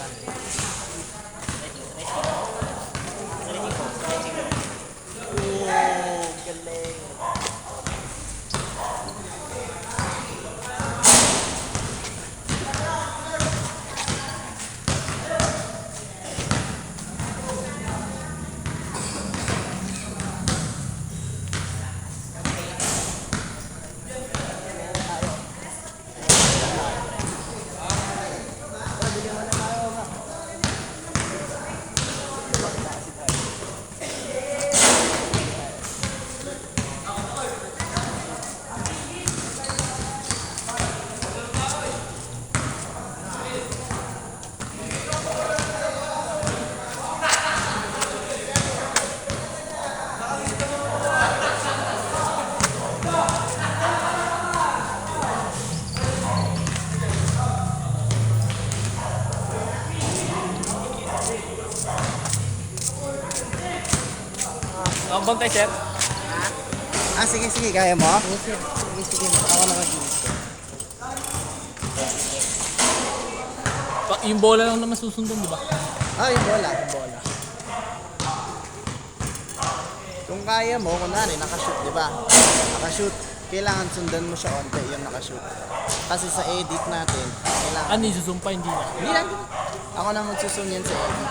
Galing. Ang bantay, sir. Ah, sige, sige. Kaya mo? Sige, sige. Ako na mag-iis. Yung bola lang naman susundin, di ba? Ah, yung bola. Kung kaya mo, kunwari, nakashoot, di ba? Nakashoot. Kailangan sundan mo siya onte yung nakashoot. Kasi sa edit natin, kailangan... Ano, isusum pa, hindi na. Hindi lang. Ako na magsusun yan sa edit.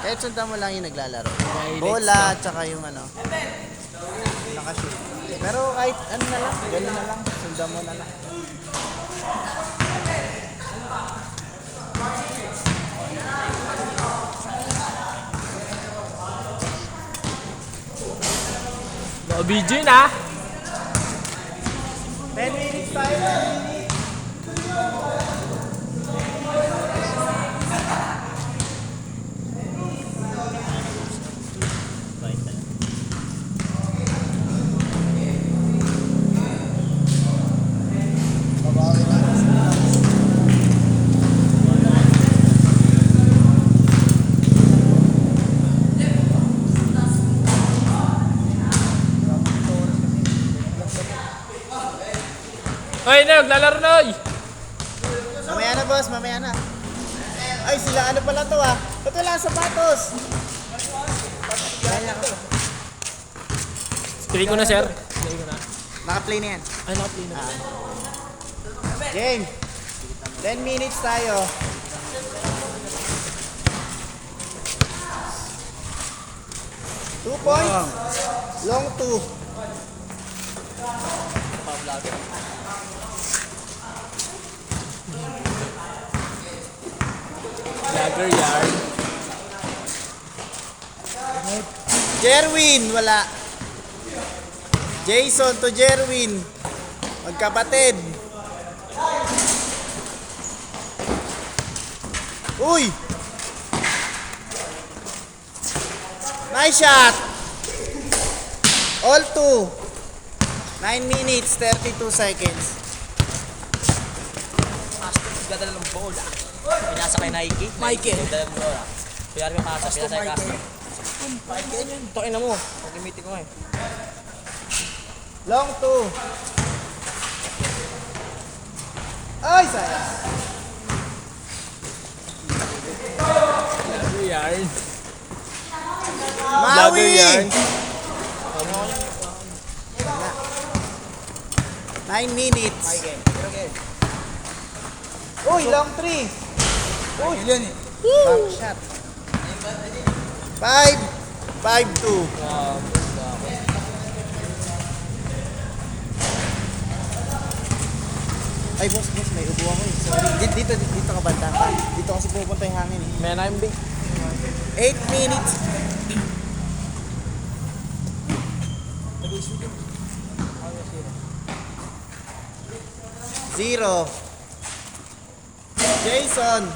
Kahit sundan mo lang yung naglalaro. Bola, tsaka yung ano. Nakashoot. Pero kahit ano na lang, gano'n na lang. Sundan mo na lang. BJ na. 10 minutes tayo. 10 minutes. Hoy, na, naglalaro na, oy. Mamaya na boss, mamaya na. Ay, sila ano pala to ah. Ba't wala ang sapatos? Play ko na, sir. Play ko na. Naka-play na yan. Ay, naka-play na. Game. 10 minutes tayo. Two points. Long two. Jagger yard. Jerwin, wala. Jason to Jerwin. Magkapatid. Uy! Nice shot! All two. 9 minutes, 32 seconds. Dadala ng bola. Pinasa kay Nike. Michael. Dadala ng bola. Kaya rin pinasa kay Castro. Tokin na mo. Pag-imitin ko eh. Long two. Ay, sayang. Jagger yard. Maui! yard. 9 minutes. Uy, long three. Uy, yun eh. Back shot. 5-2. Ay, boss, may ubo ako eh. Sorry. Dito ka banda ka. Dito kasi pupunta yung hangin eh. Man, I'm big. 8 minutes. Zero. Jason.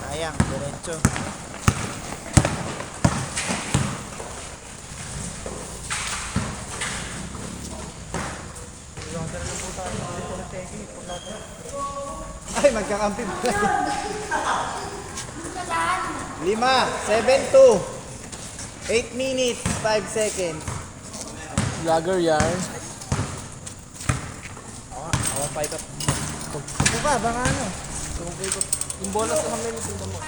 Sayang, diretso. Ay, magkakampi pala. 5, 7-2. 8 minutes, 5 seconds. Jagger yard. Ako, 5 up. pa, baka ano. Yung bola sa mga lalo sundan mo.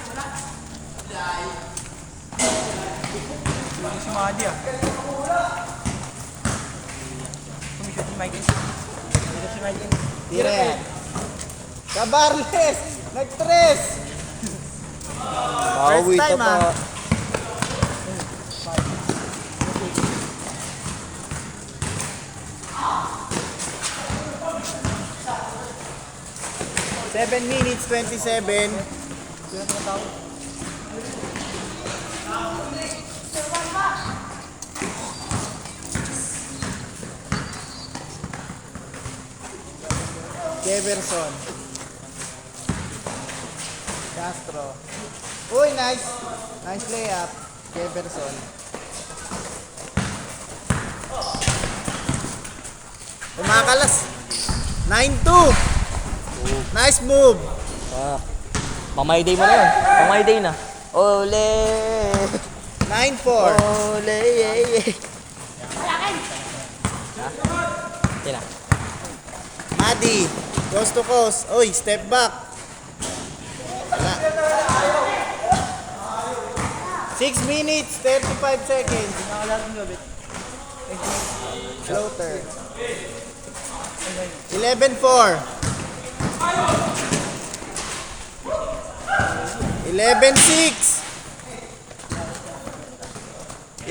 Si Madi ah. Tumishoot si Michael. Si Michael. Tira yan. Kabarles! Nag-tres! First time ah. Seven minutes, 27. Jefferson. Castro. Uy, nice. Nice layup. Jefferson. Kumakalas. 9-2. Nice move. Pamay day mo na yun. Pamay day na. Ole! 9-4. Ole! Yan na. Madi. Coast to coast. Uy, step back. Wala. 6 minutes, 35 seconds. Floater. 11-4. 11-6.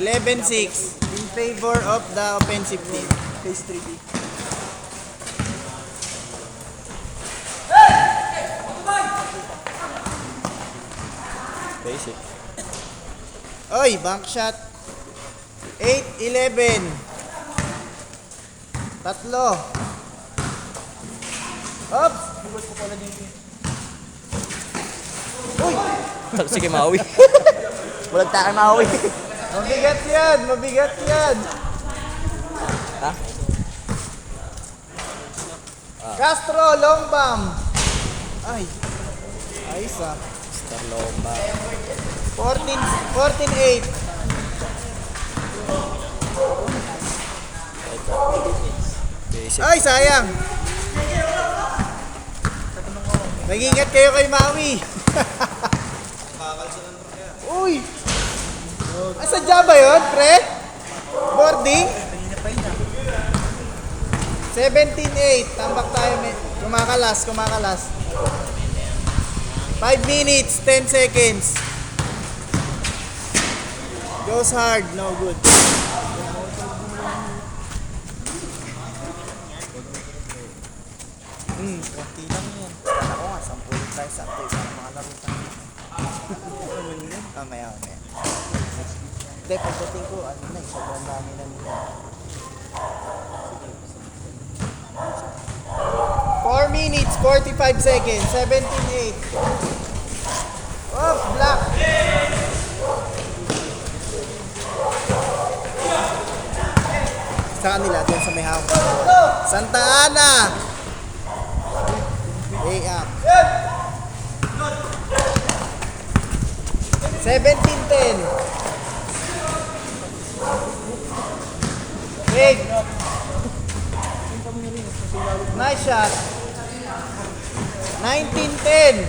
11-6. In favor of the offensive team. Phase 3B. Basic. Oy, bank shot. 8-11. Tatlo. Oops. Uy, Sige, Maui. Walang tayo, Maui. mabigat yan, mabigat yan. Ha? Castro, long bomb. Ay. Ayos ah. Star Lomba. 14-8. Basic. Ay, sayang. Nag-ingat kayo kay Maui. Uy! Sadya ba yun, pre? Boarding? 17-8. Tambak tayo. Kumakalas, kumakalas. 5 minutes, 10 seconds. Goes hard, no good. Konti lang yan. Ako nga, 10 tayo sa ako para makalaro tayo. Mamaya. Hindi, pagdating ko, ano na, sobrang dami na nila. 4 minutes, 45 seconds, 17-8. Oh, block. Sa kanila, doon sa may hawak. Santa Ana. Lay up. 17-10. Big. Nice shot. 19-10.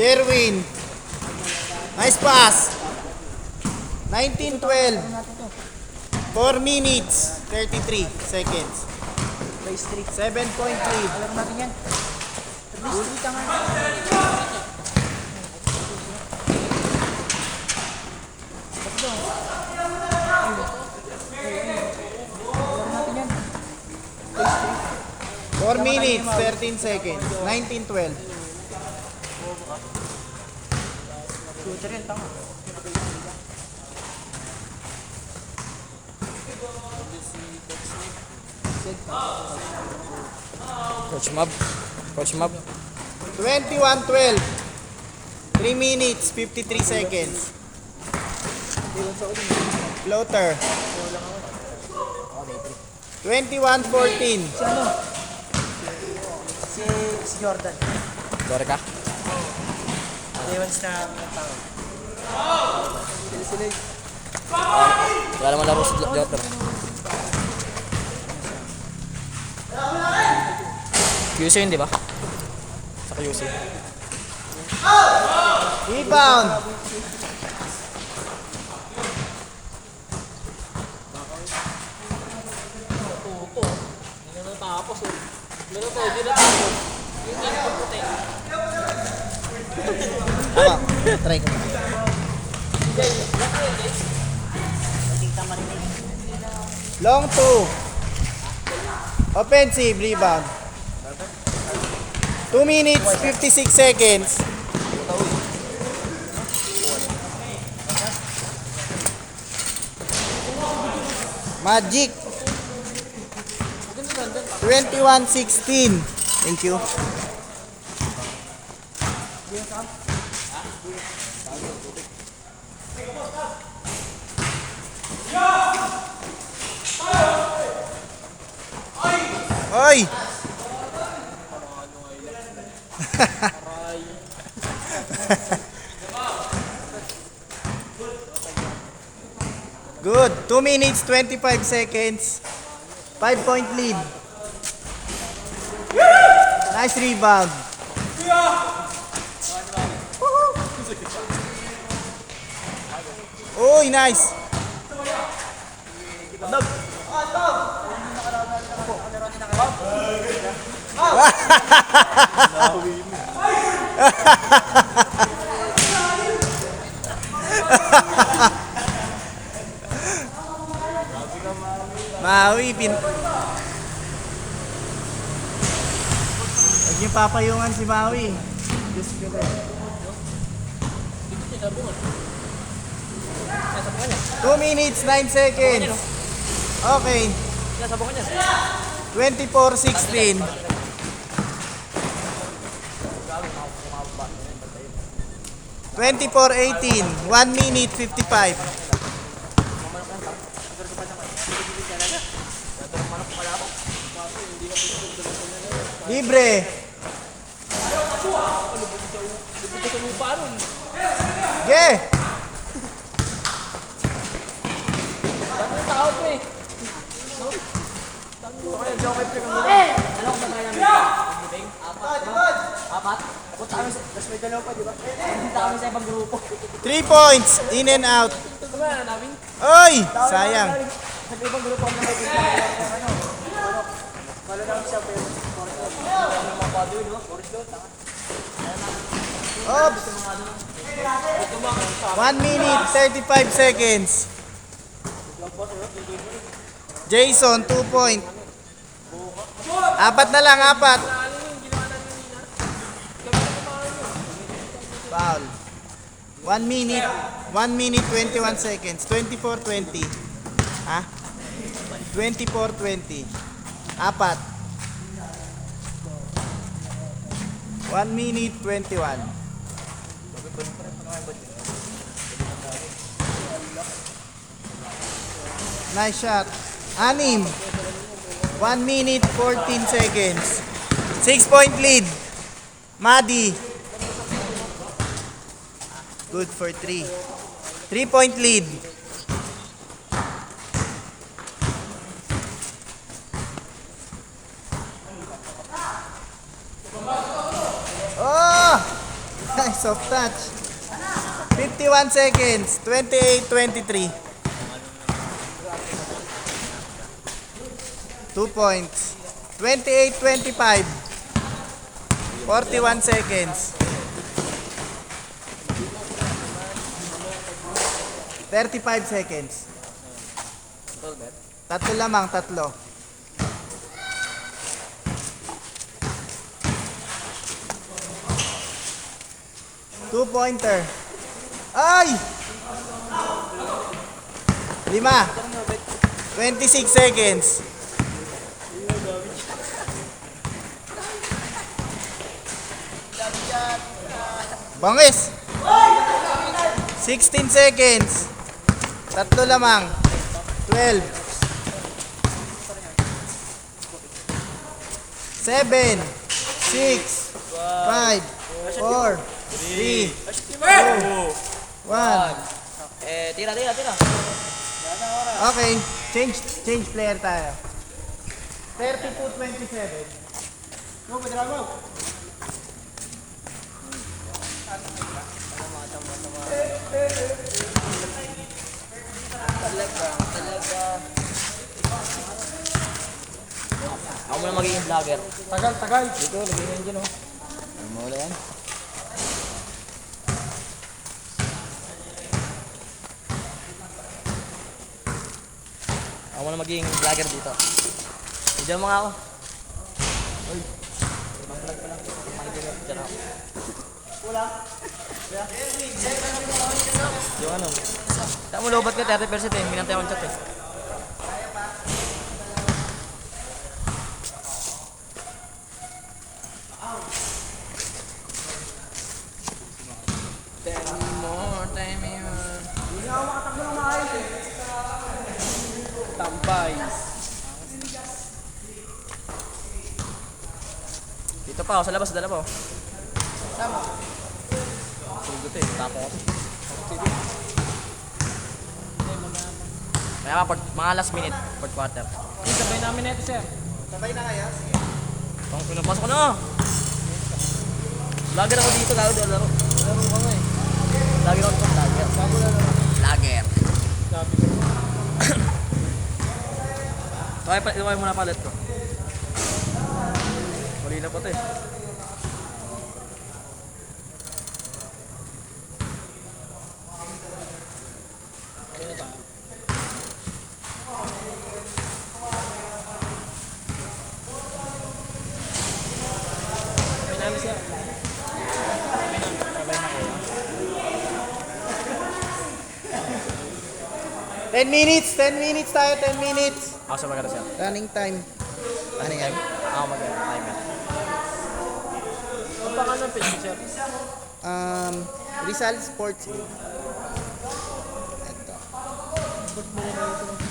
Jerwin. Nice pass. 19-12. 4 minutes, 33 seconds. 7-point lead. Alam natin yan. Ulit ka nga. Four minutes, 13 seconds. 19-12. Shooter yan, tama. Coach Mab. Coach Mab. 21-12. 3 minutes, 53 seconds. Floater. 21-14. Si Jordan. Dore ka. Evans na tao. Sila. Wala naman laro si Jotter. QC yun, di ba? Sa QC. Rebound. Hindi na natapos eh. Meron tayo, hindi natapos. Yung input ko tayo. Tama. Try ko. Long 2. Offensive rebound. 2 minutes, 56 seconds. Magic. 21-16. Thank you. Oy! Good. 2 minutes, 25 seconds. 5-point lead. Nice rebound. Uy, nice. Maui, Huwag niyo papayungan si Maui. Diyos ko na. 2 minutes, 9 seconds. Okay. Sinasabukan niya. 24-16. 24-18. 1 minute, 55. Libre. Ge. Tao ko eh. Ano kung sabay namin? Apat? Punta kami sa... Tapos may dalawa pa, di ba? Punta kami sa ibang grupo. 3 points. In and out. Ito ba na namin? Oy! Sayang. Sa ibang grupo kami na Kala namin siya, pero... Oops. 1 minute, 35 seconds. Jason, 2 point. Apat na lang, apat. Foul. 1 minute, 21 seconds. 24-20. Ha? 24-20. Apat. 1 minute, 21. Nice shot. Anim. 1 minute, 14 seconds. 6-point lead. Madi. Good for 3. 3-point lead. Oh! Nice soft touch. 51 seconds. 28-23. 2 points. 28-25. 41 seconds. 35 seconds. Tatlo lamang, tatlo. Two-pointer. Ay! 5. 26 seconds. Bangis! 16 seconds. Tatlo lamang. 12. 7, 6, 5, 4, 3, 2, 1. Tira. Okay, change player tayo. 32-27. Go, Pedro, go. Ako muna magiging vlogger. Tagal. Dito, lagay mo yun dyan, oh. Ano mo wala yan? Ako muna magiging vlogger dito. Diyan mga ako. Uy. Ibang vlog pa lang. Diyan ako. Yung ano. Saan mo lobat ka 30% eh. Minantay akong chat eh. Tambay. Dito pa ako, sa labas, dala pa ako. Sama. Sugot eh, tapo ko. Kaya mga last minute, fourth quarter. Sabay namin na ito, sir. Sabay na kaya? Sige. Pang pinapasok ko na. Vlogger ako dito, laro. Laro ko nga eh. Vlogger ako dito, vlogger. Vlogger. Sabi ko. Iway mo na palit ko. Mali na pa ito eh. Sabay namin, sir. Sabay na kayo. 10 minutes tayo, 10 minutes. Ako sa maganda siya. Running time. Ano yan? Ako maganda. Timer. Ang baka ng page, sir. Rizal Sports. Ito. Ba't mo na ito?